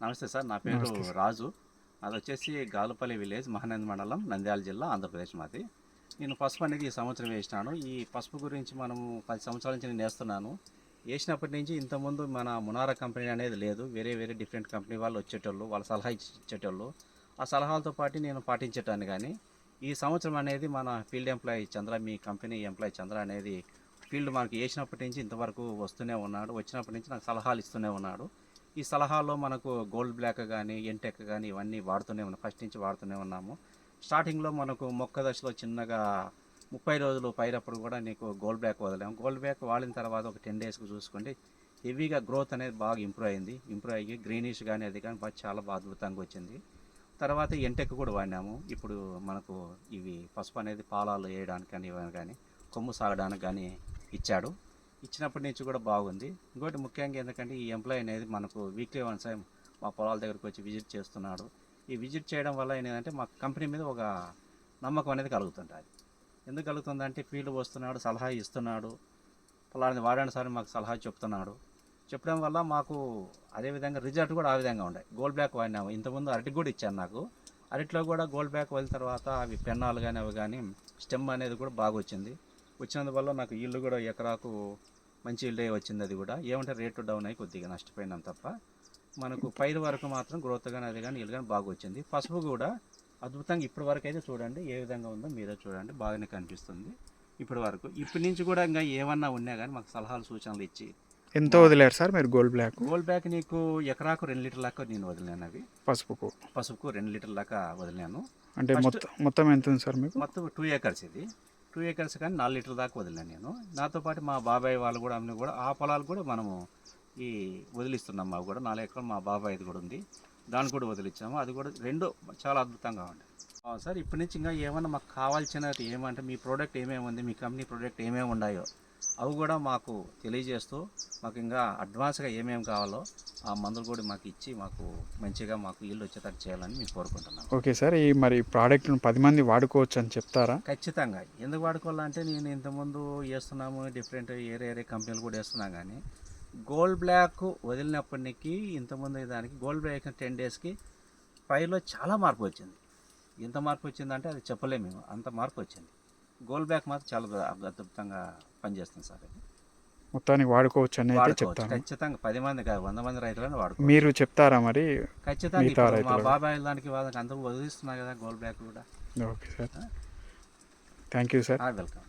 నమస్తే సార్. నా పేరు నమస్తే సార్. రాజు. నాదొచ్చేసి గాలుపల్లి విలేజ్, మహానంది మండలం, నంద్యాల జిల్లా, ఆంధ్రప్రదేశ్ మాది. నేను పసుపు అనేది ఈ సంవత్సరం వేసినాను. ఈ పసుపు గురించి మనము 10 సంవత్సరాల నుంచి నేను వేస్తున్నాను. వేసినప్పటి నుంచి ఇంతకుముందు మన మునారా కంపెనీ అనేది లేదు. వేరే వేరే డిఫరెంట్ కంపెనీ వాళ్ళు వచ్చేటోళ్ళు, వాళ్ళ సలహా ఇచ్చేటోళ్ళు. ఆ సలహాలతో పాటు నేను పాటించేటాన్ని. కానీ ఈ సంవత్సరం అనేది మన ఫీల్డ్ ఎంప్లాయీ చంద్ర, మీ కంపెనీ ఎంప్లాయీ చంద్ర అనేది ఫీల్డ్ మనకి వేసినప్పటి నుంచి ఇంతవరకు వస్తూనే ఉన్నాడు. వచ్చినప్పటి నుంచి నాకు సలహాలు ఇస్తూనే ఉన్నాడు. ఈ సలహాల్లో మనకు గోల్డ్ బ్లాక్ కానీ, ఎన్టెక్ కానీ ఇవన్నీ వాడుతూనే ఉన్నాం. ఫస్ట్ నుంచి వాడుతూనే ఉన్నాము. స్టార్టింగ్లో మనకు మొక్క దశలో చిన్నగా 30 రోజులు పైనప్పుడు కూడా నీకు గోల్డ్ బ్లాక్ వదిలాము. గోల్డ్ బ్లాక్ వాడిన తర్వాత ఒక 10 డేస్కి చూసుకోండి, హెవీగా గ్రోత్ అనేది బాగా ఇంప్రూవ్ అయింది. ఇంప్రూవ్ అయ్యి గ్రీనిష్ కానీ అది కానీ చాలా బాగా అద్భుతంగా వచ్చింది. తర్వాత ఎంటెక్ కూడా వాడినాము. ఇప్పుడు మనకు ఇవి పసుపు అనేది పాలాలు వేయడానికి కానీ ఇవన్నీ కానీ కొమ్ము సాగడానికి కానీ ఇచ్చాడు. ఇచ్చినప్పటి నుంచి కూడా బాగుంది. ఇంకోటి ముఖ్యంగా ఎందుకంటే ఈ ఎంప్లాయీ అనేది మనకు వీక్లీ వన్స్ టైం మా పొలాల దగ్గరకు వచ్చి విజిట్ చేస్తున్నాడు. ఈ విజిట్ చేయడం వల్ల ఏంటంటే మా కంపెనీ మీద ఒక నమ్మకం అనేది కలుగుతుంటుంది. ఎందుకు కలుగుతుందంటే ఫీల్డ్ వస్తున్నాడు, సలహా ఇస్తున్నాడు, పొలాన్ని వాడండి సార్ మాకు సలహా చెప్తున్నాడు. చెప్పడం వల్ల మాకు అదేవిధంగా రిజల్ట్ కూడా ఆ విధంగా ఉండే. గోల్డ్ బ్లాక్ వాడినాము. ఇంతకుముందు అరటి కూడా ఇచ్చాను నాకు. అరటిలో కూడా గోల్డ్ బ్లాక్ వదిలిన తర్వాత అవి పెన్నాలు కానీ అవి కానీ స్టెమ్ అనేది కూడా బాగా వచ్చింది. వచ్చినందువల్ల నాకు ఈల్డ్ కూడా ఎకరాకు మంచి ఈల్డే వచ్చింది. అది కూడా ఏమంటే రేటు డౌన్ అయ్యి కొద్దిగా నష్టపోయినాం తప్ప మనకు పైరు వరకు మాత్రం గ్రోత్ కానీ అది కానీ ఈల్డ్ కానీ బాగా వచ్చింది. పసుపు కూడా అద్భుతంగా ఇప్పటి వరకు అయితే చూడండి ఏ విధంగా ఉందో మీరే చూడండి, బాగానే కనిపిస్తుంది ఇప్పటి వరకు. ఇప్పటి నుంచి కూడా ఇంకా ఏమన్నా ఉన్నా కానీ మాకు సలహాలు సూచనలు ఇచ్చి ఎంత వదిలేరు సార్ మీరు గోల్డ్ బ్లాక్? గోల్డ్ బ్యాక్ నీకు ఎకరాకు 2 లీటర్ దాకా నేను వదిలినాను. అవి పసుపుకు 2 లీటర్ దాకా వదిలినాను. అంటే మొత్తం ఎంత ఉంది సార్ మీకు? మొత్తం 2 ఏకర్స్ ఇది. 2 ఏకర్స్ కానీ 4 లీటర్ దాకా వదిలినాను నేను. నాతో పాటు మా బాబాయ్ వాళ్ళు కూడా అన్నీ కూడా ఆ పొలాలు కూడా మనము ఈ వదిలిస్తున్నాం. మాకు కూడా 4 ఎకరాలు మా బాబాయ్ది కూడా ఉంది, దాన్ని కూడా వదిలించాము. అది కూడా రెండు చాలా అద్భుతంగా ఉంది. సార్ ఇప్పటి నుంచి ఇంకా ఏమన్నా మాకు కావాల్సినది ఏమంటే మీ ప్రోడక్ట్ ఏమేమి ఉంది, మీ కంపెనీ ప్రోడక్ట్ ఏమేమి ఉన్నాయో అవి కూడా మాకు తెలియజేస్తూ మాకు ఇంకా అడ్వాన్స్గా ఏమేమి కావాలో ఆ మందులు కూడా మాకు ఇచ్చి మాకు మంచిగా మాకు ఇల్లు వచ్చేటట్టు చేయాలని మేము కోరుకుంటున్నాం. ఓకే సార్, ఈ మరి ప్రోడక్ట్ను 10 మంది వాడుకోవచ్చు అని చెప్తారా? ఖచ్చితంగా. ఎందుకు వాడుకోవాలంటే నేను ఇంతకుముందు వేస్తున్నాము, డిఫరెంట్ ఏరే కంపెనీలు కూడా వేస్తున్నాం. కానీ గోల్డ్ బ్లాక్ వదిలినప్పటికీ ఇంతకుముందు దానికి గోల్డ్ బ్లాక్ 10 డేస్కి పైరులో చాలా మార్పు వచ్చింది. ఎంత మార్పు వచ్చిందంటే అది చెప్పలేము మేము, అంత మార్పు వచ్చింది. గోల్డ్ బ్లాక్ మాత్రం చాలా అద్భుతంగా పనిచేస్తుంది సార్. అది మొత్తానికి వాడుకోవచ్చు అని అయితే చెప్తాను. ఖచ్చితంగా 10 మంది కాదు 100 మంది రైతులను వాడుకోవచ్చు. మీరు చెప్తారా మరి? ఖచ్చితంగా మా బాబాయ్ దానికి వాళ్ళకి అందరూ వదిలిస్తున్నారు కదా గోల్డ్ బ్లాక్ కూడా. Okay sir, thank you sir. Welcome.